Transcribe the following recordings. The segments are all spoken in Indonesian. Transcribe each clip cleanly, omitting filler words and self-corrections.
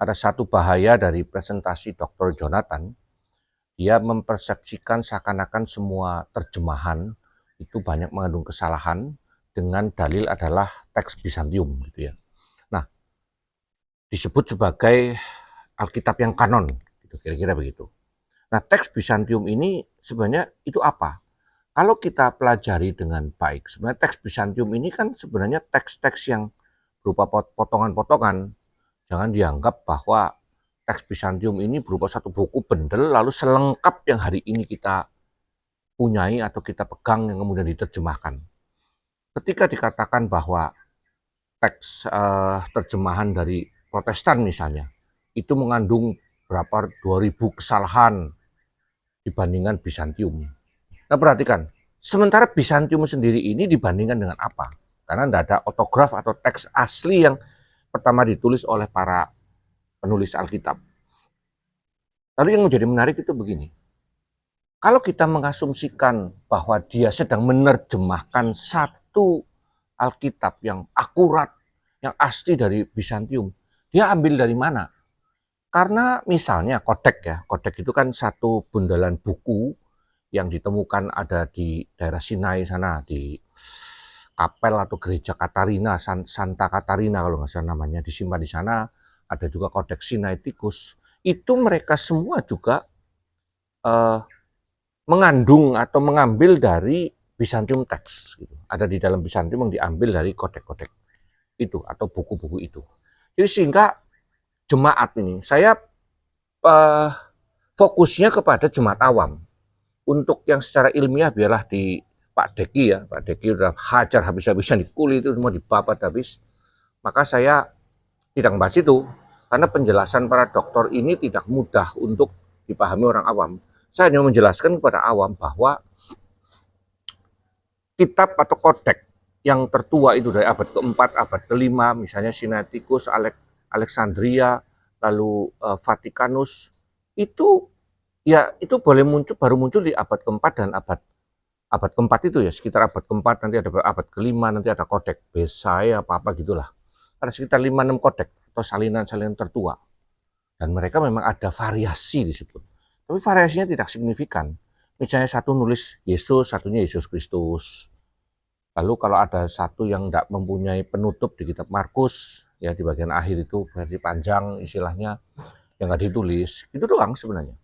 ada satu bahaya dari presentasi Dr. Jonathan. Dia mempersepsikan seakan-akan semua terjemahan itu banyak mengandung kesalahan dengan dalil adalah teks Bizantium gitu ya. Nah, disebut sebagai Alkitab yang kanon, gitu, kira-kira begitu. Nah, teks Bizantium ini sebenarnya itu apa? Kalau kita pelajari dengan baik, sebenarnya teks Bizantium ini kan sebenarnya teks-teks yang berupa potongan-potongan. Jangan dianggap bahwa teks Bizantium ini berupa satu buku bendel lalu selengkap yang hari ini kita punyai atau kita pegang yang kemudian diterjemahkan. Ketika dikatakan bahwa teks terjemahan dari Protestan misalnya, itu mengandung berapa 2000 kesalahan dibandingkan Bizantium. Nah perhatikan, sementara Bizantium sendiri ini dibandingkan dengan apa? Karena tidak ada otograf atau teks asli yang pertama ditulis oleh para penulis Alkitab. Lalu yang menjadi menarik itu begini, kalau kita mengasumsikan bahwa dia sedang menerjemahkan satu Alkitab yang akurat, yang asli dari Bizantium, dia ambil dari mana? Karena misalnya kodek ya, kodek itu kan satu bundalan buku yang ditemukan ada di daerah Sinai sana, di kapel atau gereja Katarina, Santa Katarina kalau nggak salah namanya, disimpan di sana. Ada juga kodek Sinaiticus. Itu mereka semua juga eh, mengandung atau mengambil dari Bizantium text. Gitu. Ada di dalam Bizantium yang diambil dari kodek-kodek itu atau buku-buku itu. Jadi sehingga jemaat ini, saya fokusnya kepada jemaat awam. Untuk yang secara ilmiah biarlah di Pak Deki ya, Pak Deki udah hajar habis-habisan di kulit itu semua dibabat habis. Maka saya tidak membahas itu karena penjelasan para dokter ini tidak mudah untuk dipahami orang awam. Saya hanya menjelaskan kepada awam bahwa kitab atau kodek yang tertua itu dari abad keempat, abad kelima, misalnya Sinaiticus, Alexandria, lalu Vatikanus, itu ya itu boleh muncul baru muncul di abad keempat dan abad keempat itu ya sekitar abad keempat, nanti ada abad kelima, nanti ada kodek Besai apa gitulah, ada sekitar 5-6 kodek atau salinan-salinan tertua dan mereka memang ada variasi disebut, tapi variasinya tidak signifikan. Misalnya satu nulis Yesus, satunya Yesus Kristus. Lalu kalau ada satu yang tidak mempunyai penutup di kitab Markus, ya di bagian akhir itu versi panjang istilahnya yang nggak ditulis, itu doang sebenarnya.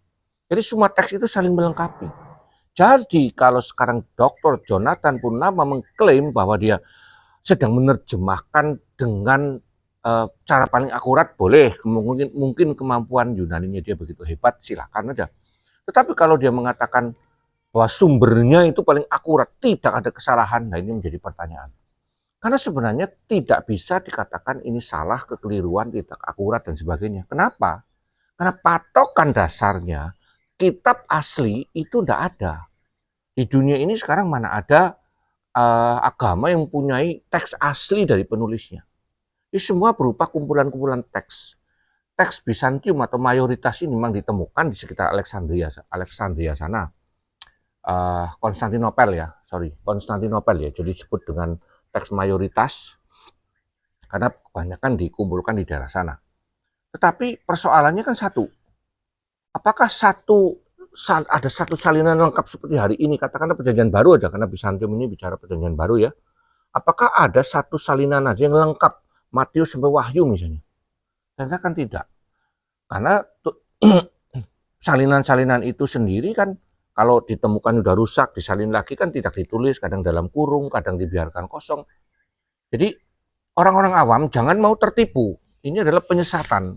Jadi semua teks itu saling melengkapi. Jadi kalau sekarang Dr. Jonathan Purnama mengklaim bahwa dia sedang menerjemahkan dengan cara paling akurat, boleh, mungkin kemampuan Yunaninya dia begitu hebat, silakan aja. Tetapi kalau dia mengatakan bahwa sumbernya itu paling akurat, tidak ada kesalahan, nah ini menjadi pertanyaan. Karena sebenarnya tidak bisa dikatakan ini salah, kekeliruan, tidak akurat dan sebagainya. Kenapa? Karena patokan dasarnya kitab asli itu tidak ada. Di dunia ini sekarang mana ada agama yang mempunyai teks asli dari penulisnya. Ini semua berupa kumpulan-kumpulan teks. Teks Bizantium atau mayoritas ini memang ditemukan di sekitar Alexandria sana. Konstantinopel ya. Jadi disebut dengan teks mayoritas karena kebanyakan dikumpulkan di daerah sana. Tetapi persoalannya kan satu. Apakah ada satu salinan lengkap seperti hari ini, katakanlah perjanjian baru aja, karena Bizantium ini bicara perjanjian baru ya. Apakah ada satu salinan aja yang lengkap, Matius sampai Wahyu misalnya? Ternyata kan tidak. Karena salinan-salinan itu sendiri kan kalau ditemukan sudah rusak, disalin lagi kan tidak ditulis, kadang dalam kurung, kadang dibiarkan kosong. Jadi orang-orang awam jangan mau tertipu. Ini adalah penyesatan.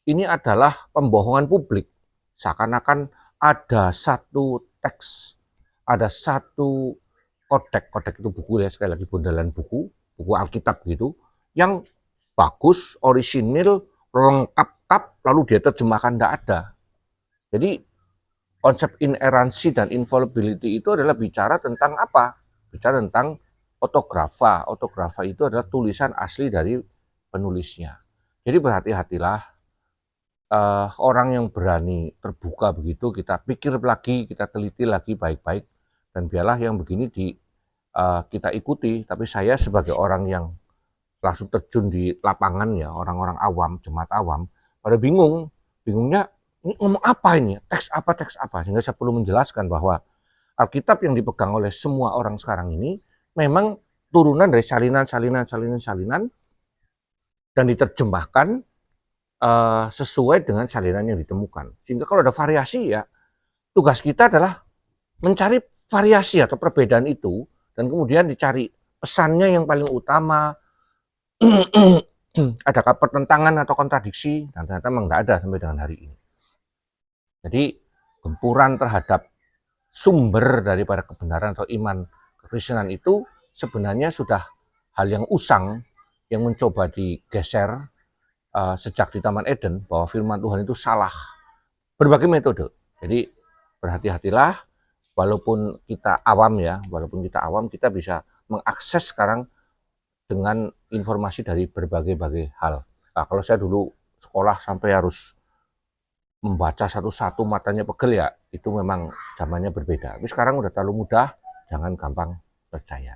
Ini adalah pembohongan publik. Seakan-akan ada satu teks, ada satu kodek itu buku ya, sekali lagi bundalan buku Alkitab gitu, yang bagus, orisinil, lengkap tap, lalu dia terjemahkan, tidak ada. Jadi konsep ineransi dan infallibility itu adalah bicara tentang apa? Bicara tentang autografa. Autografa itu adalah tulisan asli dari penulisnya. Jadi berhati-hatilah orang yang berani terbuka begitu, kita pikir lagi, kita teliti lagi baik-baik, dan biarlah yang begini kita ikuti. Tapi saya sebagai orang yang langsung terjun di lapangan ya, orang-orang awam, jemaat awam, pada bingungnya ini ngomong apa ini, teks apa, sehingga saya perlu menjelaskan bahwa Alkitab yang dipegang oleh semua orang sekarang ini memang turunan dari salinan dan diterjemahkan sesuai dengan salinan yang ditemukan. Sehingga kalau ada variasi ya, tugas kita adalah mencari variasi atau perbedaan itu dan kemudian dicari pesannya yang paling utama. Adakah pertentangan atau kontradiksi? Dan ternyata memang tidak ada sampai dengan hari ini. Jadi gempuran terhadap sumber daripada kebenaran atau iman kekristenan itu sebenarnya sudah hal yang usang yang mencoba digeser sejak di Taman Eden, bahwa firman Tuhan itu salah. Berbagai metode. Jadi berhati-hatilah, walaupun kita awam kita bisa mengakses sekarang dengan informasi dari berbagai hal. Nah, kalau saya dulu sekolah sampai harus membaca satu-satu matanya pegel ya, itu memang zamannya berbeda. Tapi sekarang udah terlalu mudah, jangan gampang percaya.